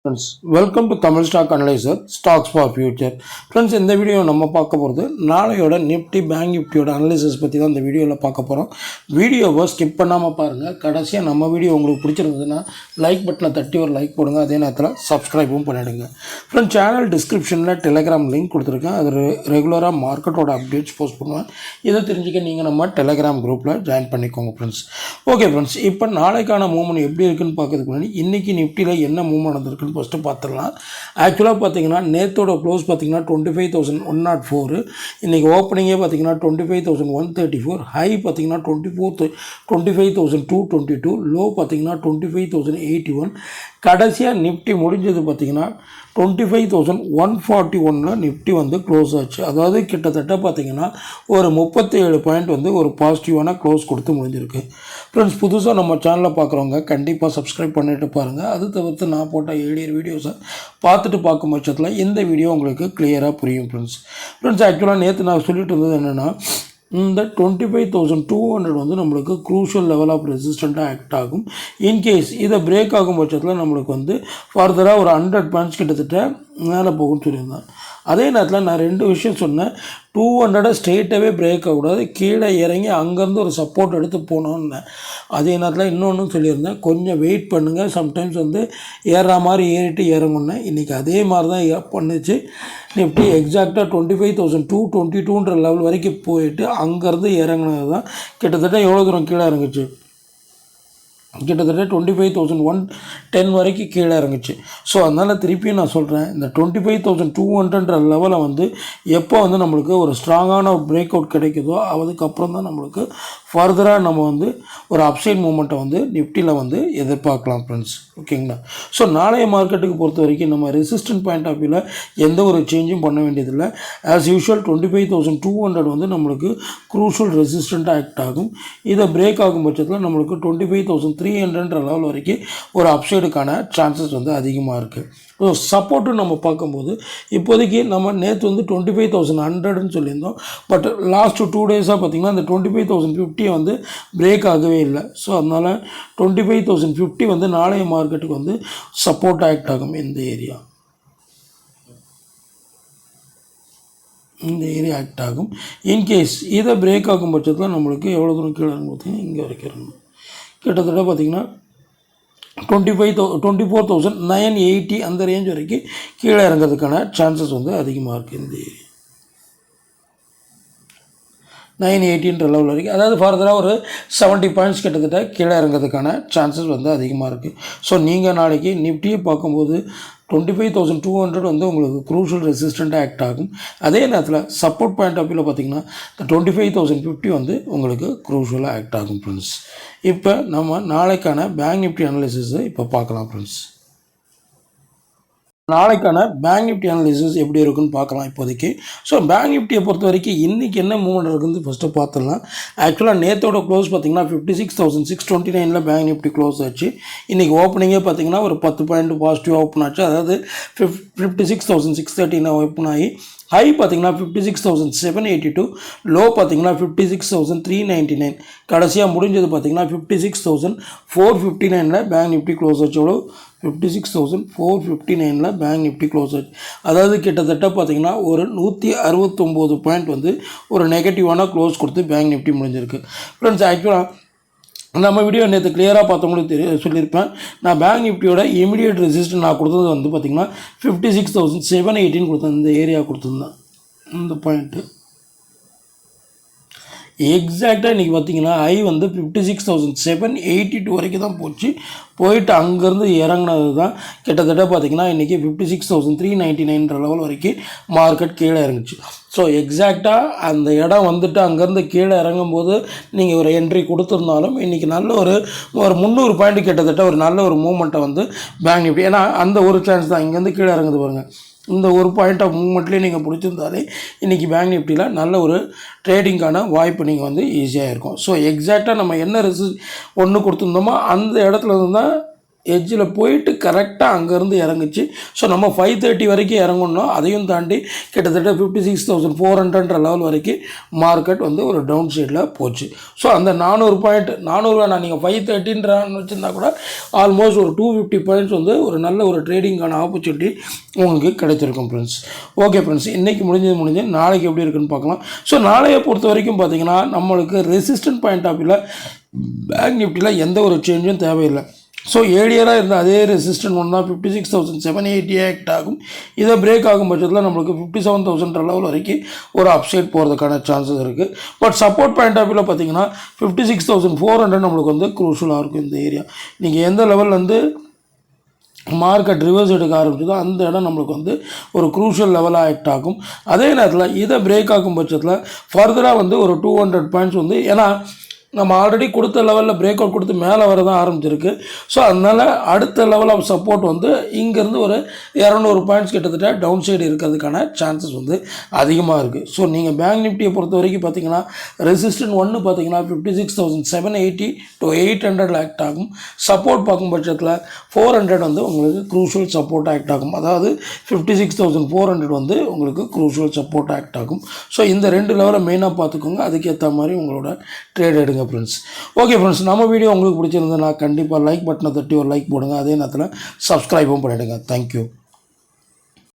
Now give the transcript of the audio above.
Friends welcome to Tamil stock analyser stocks for future. Friends இந்த video நம்ம பார்க்க போகிறது நாளையோட நிஃப்டி பேங்க் நிஃப்டியோட அனலைசிஸ் பற்றி தான் இந்த வீடியோவில் பார்க்க போகிறோம். வீடியோவை ஸ்கிப் பண்ணாமல் பாருங்கள். கடைசியாக நம்ம வீடியோ உங்களுக்கு பிடிச்சிருந்ததுன்னா லைக் பட்டனை தட்டி ஒரு லைக் போடுங்க. அதே நேரத்தில் சப்ஸ்கிரைபும் பண்ணிவிடுங்க. ஃப்ரெண்ட்ஸ் சேனல் டிஸ்கிரிப்ஷனில் டெலிகிராம் லிங்க் கொடுத்துருக்கேன். அது ரெகுலராக மார்க்கெட்டோட அப்டேட்ஸ் போஸ்ட் பண்ணுவேன். இதை தெரிஞ்சுக்க நீங்கள் நம்ம டெலிகிராம் குரூப்பில் ஜாயின் பண்ணிக்கோங்க ஃப்ரெண்ட்ஸ். ஓகே ஃப்ரெண்ட்ஸ், இப்போ நாளைக்கான மூவ்மெண்ட் எப்படி இருக்குன்னு பார்க்கறதுக்கு முன்னாடி இன்றைக்கி நிஃப்டியில் என்ன மூவ்மெண்ட் நடந்திருக்குன்னு ஃபஸ்ட்டு பார்த்துடலாம். ஆக்சுவலாக பார்த்தீங்கன்னா நேற்றோட க்ளோஸ் பார்த்தீங்கன்னா 25,104, இன்றைக்கி ஓப்பனிங்கே பார்த்தீங்கன்னா 25,134, ஹை பார்த்தீங்கன்னா 25,222, லோ பார்த்தீங்கன்னா 25,081. கடைசியாக நிஃப்டி முடிஞ்சது பார்த்தீங்கன்னா 25,141 நிஃப்டி வந்து க்ளோஸ் ஆச்சு. அதாவது கிட்டத்தட்ட பார்த்தீங்கன்னா ஒரு 37 பாயிண்ட் வந்து ஒரு பாசிட்டிவான க்ளோஸ் கொடுத்து முடிஞ்சிருக்கு. ஃப்ரெண்ட்ஸ், புதுசாக நம்ம சேனலில் பார்க்குறவங்க கண்டிப்பாக சப்ஸ்கிரைப் பண்ணிட்டு பாருங்கள். அது தவிர்த்து நான் போட்ட ஏடியர் வீடியோஸை பார்த்துட்டு பார்க்கும் பட்சத்தில் இந்த வீடியோ உங்களுக்கு கிளியராக புரியும். ஃப்ரெண்ட்ஸ் ஆக்சுவலாக நேற்று நான் சொல்லிட்டு இருந்தது என்னென்னா, இந்த 25,200 வந்து நம்மளுக்கு க்ரூஷியல் லெவல் ஆஃப் ரெசிஸ்டண்ட்டாக ஆக்ட் ஆகும். இன்கேஸ் இதை பிரேக் ஆகும் பட்சத்தில் நம்மளுக்கு வந்து ஃபர்தராக ஒரு 100 பாயிண்ட்ஸ் கிட்டத்தட்ட மேலே போகும்னு சொல்லியிருந்தேன். அதே நேரத்தில் நான் 2 விஷயம் சொன்னேன். 200 ஸ்ட்ரெயிட்டாகவே பிரேக் ஆகக்கூடாது, கீழே இறங்கி அங்கேருந்து ஒரு சப்போர்ட் எடுத்து போனோன்னு. அதே நேரத்தில் இன்னொன்று சொல்லியிருந்தேன், கொஞ்சம் வெயிட் பண்ணுங்கள், சம்டைம்ஸ் வந்து ஏறுற மாதிரி ஏறிட்டு இறங்குன்னு. இன்றைக்கி அதே மாதிரி தான் பண்ணிச்சு. நிஃப்டி எக்ஸாக்டாக 25,222 லெவல் வரைக்கும் போயிட்டு அங்கேருந்து இறங்கினது தான் கிட்டத்தட்ட எவ்வளோ தூரம் கீழே இறங்குச்சு, கிட்டத்தட்ட 25,110 வரைக்கும் கீழே இறங்குச்சு. ஸோ அதனால் திருப்பியும் நான் சொல்கிறேன், இந்த 25,200 லெவலை வந்து எப்போ வந்து நம்மளுக்கு ஒரு ஸ்ட்ராங்கான பிரேக் அவுட் கிடைக்குதோ அதுக்கப்புறம் தான் நம்மளுக்கு ஃபர்தராக நம்ம வந்து ஒரு அப்சைட் மூமெண்ட்டை வந்து நிஃப்டியில் வந்து எதிர்பார்க்கலாம் ஃப்ரெண்ட்ஸ். ஓகேங்களா? ஸோ நாளைய மார்க்கெட்டுக்கு பொறுத்த வரைக்கும் நம்ம ரெசிஸ்டன்ட் பாயிண்ட் ஆஃப் வியூவில் எந்த ஒரு சேஞ்சும் பண்ண வேண்டியதில்லை. ஆஸ் யூஷுவல் 25,200 வந்து நம்மளுக்கு க்ரூஷியல் ரெசிஸ்டண்ட்டாக ஆக்ட் ஆகும். இதை பிரேக் ஆகும் பட்சத்தில் நம்மளுக்கு 25,300 லெவல் வரைக்கும் ஒரு அப்சைடுக்கான சான்சஸ் வந்து அதிகமாக இருக்குது. ஸோ சப்போர்ட்டு நம்ம பார்க்கும்போது இப்போதைக்கு நம்ம நேற்று வந்து 25,100ன்னு சொல்லியிருந்தோம். பட் லாஸ்ட்டு 2 டேஸாக பார்த்திங்கன்னா அந்த 25,050 வந்து பிரேக் ஆகவே இல்லை. ஸோ அதனால் 25,050 வந்து நாளைய மார்க்கெட்டுக்கு வந்து சப்போர்ட் ஆக்ட் ஆகும். இந்த ஏரியா ஆக்ட் ஆகும். இன்கேஸ் இதை பிரேக் ஆகும் பட்சத்தில் நம்மளுக்கு எவ்வளோ தூரம் கீழே இறங்கும் பார்த்திங்கன்னா இங்கே வரைக்கும் இறங்கும். கிட்டத்தட்ட பார்த்திங்கன்னா 24,980 அந்த ரேஞ்ச் வரைக்கும் கீழே இறங்கிறதுக்கான சான்சஸ் வந்து அதிகமாக இருக்குது. இந்த ஏரியா 980 லெவல் வரைக்கும், அதாவது ஃபர்தராக ஒரு 70 பாயிண்ட்ஸ் கிட்டத்தட்ட கீழே இறங்கிறதுக்கான சான்சஸ் வந்து அதிகமாக இருக்குது. ஸோ நீங்கள் நாளைக்கு நிஃப்டியை பார்க்கும்போது 25,200 வந்து உங்களுக்கு க்ரூஷியல் ரெசிஸ்டண்ட்டாக ஆக்ட் ஆகும். அதே நேரத்தில் சப்போர்ட் பாயிண்ட் ஆஃப் வியூவில் பார்த்திங்கன்னா 25,050 வந்து உங்களுக்கு க்ரூஷியலாக ஆக்ட் ஆகும் ஃப்ரெண்ட்ஸ். இப்போ நம்ம நாளைக்கான பேங்க் நிஃப்டி அனலைசிஸை இப்போ பார்க்கலாம் ஃப்ரெண்ட்ஸ். நாளைக்கான பேங்க் நிஃப்டி அனலைசிஸ் எப்படி இருக்குன்னு பார்க்கலாம் இப்போதைக்கு. ஸோ பேங்க் நிஃப்டியை பொறுத்த வரைக்கும் இன்றைக்கி என்ன மூவ்மெண்ட் இருக்குதுன்னு ஃபஸ்ட்டு பார்த்துடலாம். ஆக்சுவலாக நேற்றோட க்ளோஸ் பார்த்திங்கன்னா 56,629 பேங்க் நிஃப்டி க்ளோஸ் ஆச்சு. இன்றைக்கி ஓப்பனிங்கே பார்த்திங்கன்னா ஒரு 10 பாயிண்ட் பாசிட்டிவாக ஓப்பன் ஆச்சு. அதாவது 56,613 ஓப்பன் ஆகி ஹை பார்த்திங்கன்னா 56,782, லோ பார்த்திங்கன்னா 56,399. கடைசியாக முடிஞ்சது பார்த்திங்கன்னா 56,459 பேங்க் நிஃப்டி க்ளோஸ் ஆச்சு. எவ்வளோ? 56,459 பேங்க் நிஃப்டி க்ளோஸ் ஆச்சு. அதாவது கிட்டத்தட்ட பார்த்திங்கன்னா ஒரு 169 பாயிண்ட் வந்து ஒரு நெகட்டிவான க்ளோஸ் கொடுத்து பேங்க் நிஃப்டி முடிஞ்சிருக்கு. ஃப்ரெண்ட்ஸ் ஆக்சுவலாக நம்ம வீடியோ நேற்று கிளியராக பார்த்தவங்களுக்கு சொல்லியிருப்பேன். நான் பேங்க் நிஃப்டியோட இமீடியட் ரெசிஸ்டன்ஸ் நான் கொடுத்தது வந்து பார்த்திங்கன்னா 56,718 கொடுத்தேன். இந்த ஏரியா கொடுத்துருந்தேன். இந்த பாயிண்ட்டு எக்ஸாக்டாக இன்றைக்கி பார்த்திங்கன்னா ஐ வந்து 56,782 வரைக்கும் தான் போயிட்டு அங்கேருந்து இறங்கினது தான் கிட்டத்தட்ட பார்த்திங்கன்னா இன்றைக்கி 56,399 லெவல் வரைக்கும் மார்க்கெட் கீழே இறங்குச்சு. ஸோ எக்ஸாக்டாக அந்த இடம் வந்துட்டு அங்கேருந்து கீழே இறங்கும்போது நீங்கள் ஒரு என்ட்ரி கொடுத்துருந்தாலும் இன்றைக்கி நல்ல ஒரு 300 பாயிண்ட் கிட்டத்தட்ட ஒரு நல்ல ஒரு மூமெண்ட்டை வந்து பேங்க் நிஃப்டி, ஏன்னா அந்த ஒரு சான்ஸ் தான் இங்கேருந்து கீழே இறங்குது பாருங்கள். இந்த ஒரு பாயிண்ட் ஆஃப் மூவ்மெண்ட்லேயே நீங்கள் பிடிச்சிருந்தாலே இன்றைக்கி பேங்க் நிஃப்டியில் நல்ல ஒரு ட்ரேடிங்கான வாய்ப்பு நீங்கள் வந்து ஈஸியாக இருக்கும். ஸோ எக்ஸாக்டாக நம்ம என்ன ஒன்று கொடுத்துருந்தோமோ அந்த இடத்துல இருந்து தான் எட்ஜில் போயிட்டு கரெக்டாக அங்கேருந்து இறங்குச்சு. ஸோ நம்ம 530 வரைக்கும் இறங்கணும். அதையும் தாண்டி கிட்டத்தட்ட 56,400 லெவல் வரைக்கும் மார்க்கெட் வந்து ஒரு டவுன் சைடில் போச்சு. ஸோ அந்த 400 பாயிண்ட் 400 வேணாம், நீங்கள் 530 வச்சுருந்தா கூட ஆல்மோஸ்ட் ஒரு 250 பாயிண்ட்ஸ் வந்து ஒரு நல்ல ஒரு ட்ரேடிங்கான ஆப்பர்ச்சுனிட்டி உங்களுக்கு கிடைச்சிருக்கும் ஃப்ரெண்ட்ஸ். ஓகே ஃப்ரெண்ட்ஸ், இன்றைக்கி முடிஞ்சு நாளைக்கு எப்படி இருக்குன்னு பார்க்கலாம். ஸோ நாளையை பொறுத்த வரைக்கும் பார்த்தீங்கன்னா நம்மளுக்கு ரெசிஸ்டன்ட் பாயிண்ட் ஆஃப் வியூவில் பேங்க் நிஃப்டியில் எந்த ஒரு சேஞ்சும் தேவையில்லை. ஸோ ஏழியராக இருந்த அதே ரெசிஸ்டன்ட் ஒன்று தான் 56,780 ஆக்ட் ஆகும். இதை பிரேக் ஆகும் பட்சத்தில் நம்மளுக்கு 57,000 லெவல் வரைக்கும் ஒரு அப்சைட் போகிறதுக்கான சான்சஸ் இருக்குது. பட் சப்போர்ட் பாயிண்ட் ஆஃப் வியூவில் பார்த்தீங்கன்னா 56,400 நம்மளுக்கு வந்து க்ரூஷலாக இருக்கும். இந்த ஏரியா நீங்கள் எந்த லெவலில் வந்து மார்க்கெட் ரிவர்ஸ் எடுக்க ஆரம்பிச்சதோ அந்த இடம் நம்மளுக்கு வந்து ஒரு க்ரூஷியல் லெவலாக ஆக்ட் ஆகும். அதே நேரத்தில் இதை பிரேக் ஆகும் பட்சத்தில் ஃபர்தராக வந்து ஒரு 200 பாயிண்ட்ஸ் வந்து, ஏன்னா நம்ம ஆல்ரெடி கொடுத்த லெவலில் பிரேக் அவுட் கொடுத்து மேலே வர தான் ஆரம்பிச்சிருக்கு. ஸோ அதனால் அடுத்த லெவல் ஆஃப் சப்போர்ட் வந்து இங்கேருந்து ஒரு 200 பாயிண்ட்ஸ் கிட்டத்தட்ட டவுன் சைடு இருக்கிறதுக்கான சான்சஸ் வந்து அதிகமாக இருக்குது. ஸோ நீங்கள் பேங்க் நிஃப்டியை பொறுத்த வரைக்கும் பார்த்தீங்கன்னா ரெசிஸ்டன்ட் ஒன்று பார்த்தீங்கன்னா 56,780 to 800 ஆக்ட் ஆகும். சப்போர்ட் பார்க்கும் பட்சத்தில் 400 வந்து உங்களுக்கு க்ரூஷியல் சப்போர்ட் ஆக்ட் ஆகும். அதாவது 56,400 வந்து உங்களுக்கு க்ரூஷியல் சப்போர்ட் ஆக்ட் ஆகும். ஸோ இந்த ரெண்டு லெவலை மெயினாக பார்த்துக்கோங்க. அதுக்கேற்ற மாதிரி உங்களோட ட்ரேட் எடுங்க ஃப்ரெண்ட்ஸ். ஓகே ஃப்ரெண்ட்ஸ், நம்ம வீடியோ உங்களுக்கு பிடிச்சிருந்ததுன்னா கண்டிப்பாக லைக் பட்டனை தட்டி ஒரு லைக் போடுங்க. அதே நேரத்தில் சப்ஸ்கிரைபும் பண்ணிவிடுங்க. தேங்க்யூ.